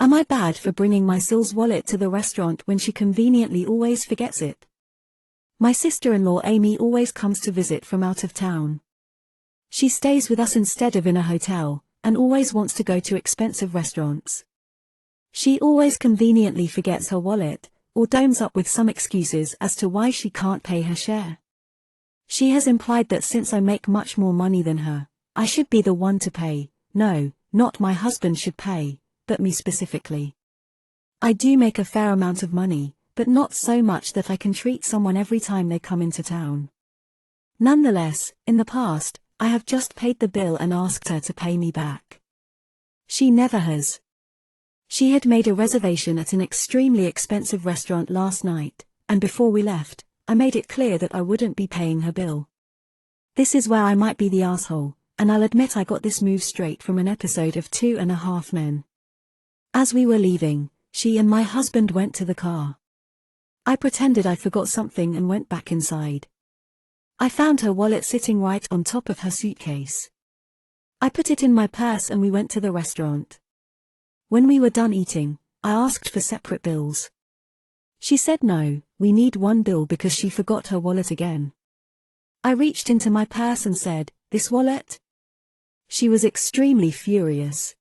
Am I bad for bringing my Sil's wallet to the restaurant when she conveniently always forgets it? My sister-in-law Amy always comes to visit from out of town. She stays with us instead of in a hotel, and always wants to go to expensive restaurants. She always conveniently forgets her wallet, or domes up with some excuses as to why she can't pay her share. She has implied that since I make much more money than her, I should be the one to pay. No, not my husband should pay, but me specifically. I do make a fair amount of money, but not so much that I can treat someone every time they come into town. Nonetheless, in the past, I have just paid the bill and asked her to pay me back. She never has. She had made a reservation at an extremely expensive restaurant last night, and before we left, I made it clear that I wouldn't be paying her bill. This is where I might be the asshole, and I'll admit I got this move straight from an episode of 2.5 Men. As we were leaving, she and my husband went to the car. I pretended I forgot something and went back inside. I found her wallet sitting right on top of her suitcase. I put it in my purse and we went to the restaurant. When we were done eating, I asked for separate bills. She said no, we need one bill because she forgot her wallet again. I reached into my purse and said, "This wallet?" She was extremely furious.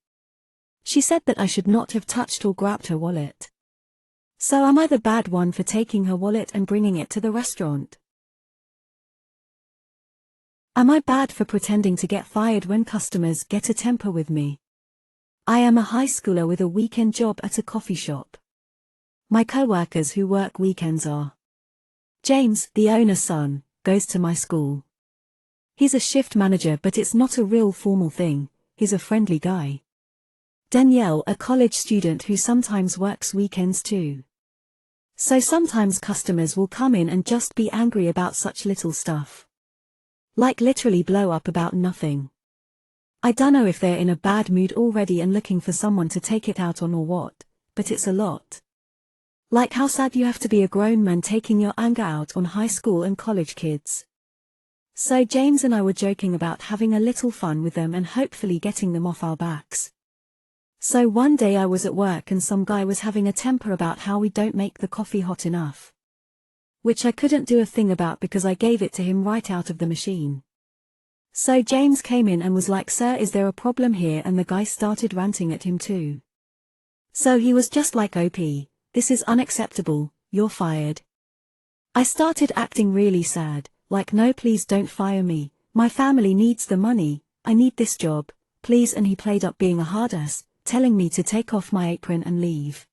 She said that I should not have touched or grabbed her wallet. So am I the bad one for taking her wallet and bringing it to the restaurant? Am I bad for pretending to get fired when customers get a temper with me? I am a high schooler with a weekend job at a coffee shop. My co-workers who work weekends are: James, the owner's son, goes to my school. He's a shift manager, but it's not a real formal thing, he's a friendly guy. Danielle, a college student who sometimes works weekends too. So sometimes customers will come in and just be angry about such little stuff. Like literally blow up about nothing. I dunno if they're in a bad mood already and looking for someone to take it out on or what, but it's a lot. Like how sad you have to be a grown man taking your anger out on high school and college kids. So James and I were joking about having a little fun with them and hopefully getting them off our backs. So one day I was at work and some guy was having a temper about how we don't make the coffee hot enough. Which I couldn't do a thing about because I gave it to him right out of the machine. So James came in and was like, "Sir, is there a problem here?" And the guy started ranting at him too. So he was just like, "OP, this is unacceptable, you're fired." I started acting really sad, like, "No, please don't fire me, my family needs the money, I need this job, please." And he played up being a hard ass, telling me to take off my apron and leave.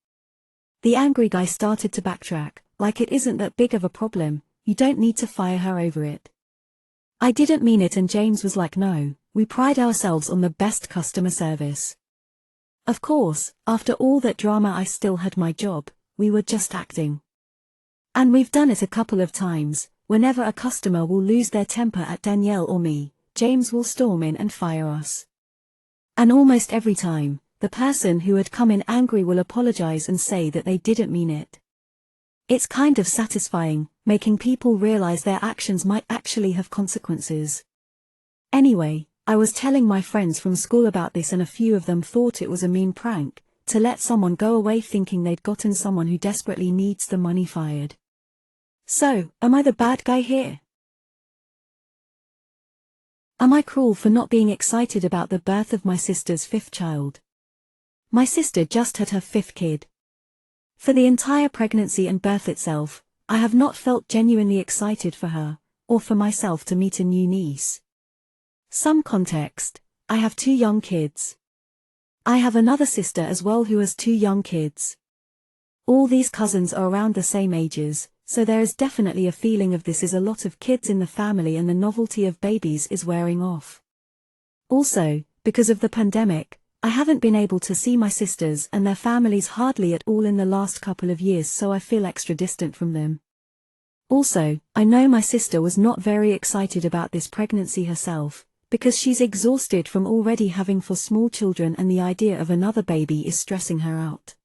The angry guy started to backtrack, like it isn't that big of a problem, you don't need to fire her over it. I didn't mean it, and James was like, "No, we pride ourselves on the best customer service." Of course, after all that drama I still had my job, we were just acting. And we've done it a couple of times. Whenever a customer will lose their temper at Danielle or me, James will storm in and fire us. And almost every time, the person who had come in angry will apologize and say that they didn't mean it. It's kind of satisfying, making people realize their actions might actually have consequences. Anyway, I was telling my friends from school about this and a few of them thought it was a mean prank, to let someone go away thinking they'd gotten someone who desperately needs the money fired. So, am I the bad guy here? Am I cruel for not being excited about the birth of my sister's 5th child? My sister just had her 5th kid. For the entire pregnancy and birth itself, I have not felt genuinely excited for her, or for myself to meet a new niece. Some context: I have 2 young kids. I have another sister as well who has 2 young kids. All these cousins are around the same ages, so there is definitely a feeling of this is a lot of kids in the family and the novelty of babies is wearing off. Also, because of the pandemic, I haven't been able to see my sisters and their families hardly at all in the last couple of years, so I feel extra distant from them. Also, I know my sister was not very excited about this pregnancy herself, because she's exhausted from already having 4 small children and the idea of another baby is stressing her out.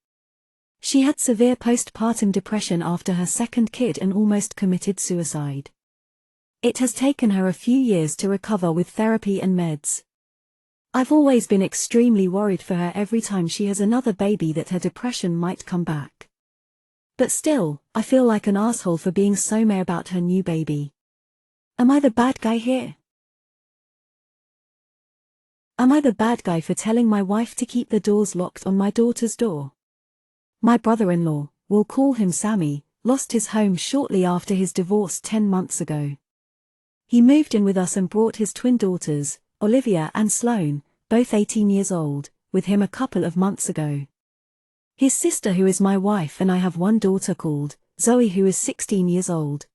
She had severe postpartum depression after her 2nd kid and almost committed suicide. It has taken her a few years to recover with therapy and meds. I've always been extremely worried for her every time she has another baby that her depression might come back. But still, I feel like an asshole for being so meh about her new baby. Am I the bad guy here? Am I the bad guy for telling my wife to keep the doors locked on my daughter's door? My brother-in-law, we'll call him Sammy, lost his home shortly after his divorce 10 months ago. He moved in with us and brought his twin daughters, Olivia and Sloane, both 18 years old, with him a couple of months ago. His sister, who is my wife, and I have one daughter called Zoe, who is 16 years old.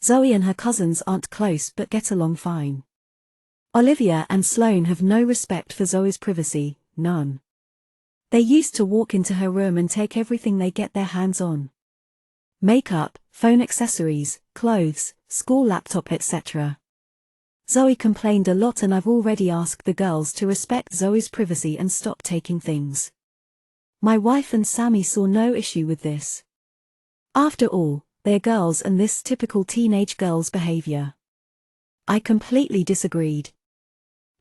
Zoe and her cousins aren't close but get along fine. Olivia and Sloane have no respect for Zoe's privacy, none. They used to walk into her room and take everything they get their hands on. Makeup, phone accessories, clothes, school laptop, etc. Zoe complained a lot, and I've already asked the girls to respect Zoe's privacy and stop taking things. My wife and Sammy saw no issue with this. After all, they're girls and this typical teenage girl's behavior. I completely disagreed.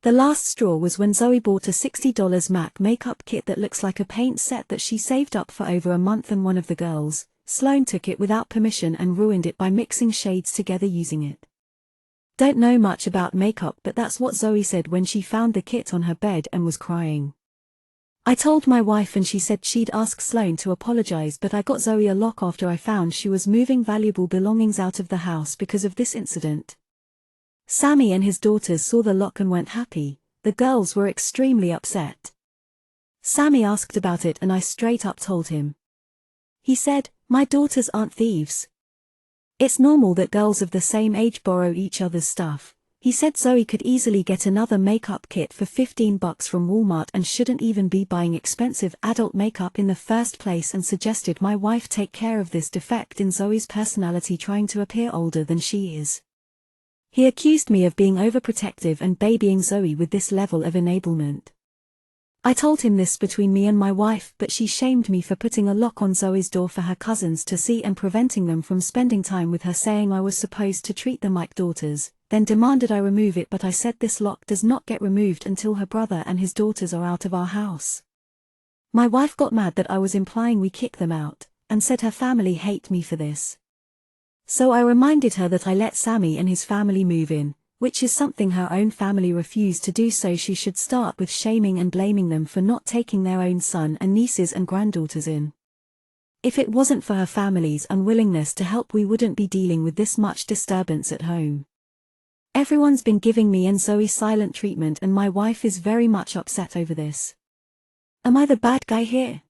The last straw was when Zoe bought a $60 MAC makeup kit that looks like a paint set that she saved up for over a month, and one of the girls, Sloane, took it without permission and ruined it by mixing shades together using it. Don't know much about makeup, but that's what Zoe said when she found the kit on her bed and was crying. I told my wife and she said she'd ask Sloane to apologize, but I got Zoe a lock after I found she was moving valuable belongings out of the house because of this incident. Sammy and his daughters saw the lock and weren't happy. The girls were extremely upset. Sammy asked about it and I straight up told him. He said, "My daughters aren't thieves. It's normal that girls of the same age borrow each other's stuff." He said Zoe could easily get another makeup kit for $15 from Walmart and shouldn't even be buying expensive adult makeup in the first place, and suggested my wife take care of this defect in Zoe's personality, trying to appear older than she is. He accused me of being overprotective and babying Zoe with this level of enablement. I told him this between me and my wife, but she shamed me for putting a lock on Zoe's door for her cousins to see and preventing them from spending time with her, saying I was supposed to treat them like daughters, then demanded I remove it, but I said this lock does not get removed until her brother and his daughters are out of our house. My wife got mad that I was implying we kick them out, and said her family hate me for this. So I reminded her that I let Sammy and his family move in, which is something her own family refused to do, so she should start with shaming and blaming them for not taking their own son and nieces and granddaughters in. If it wasn't for her family's unwillingness to help, we wouldn't be dealing with this much disturbance at home. Everyone's been giving me and Zoe silent treatment, and my wife is very much upset over this. Am I the bad guy here?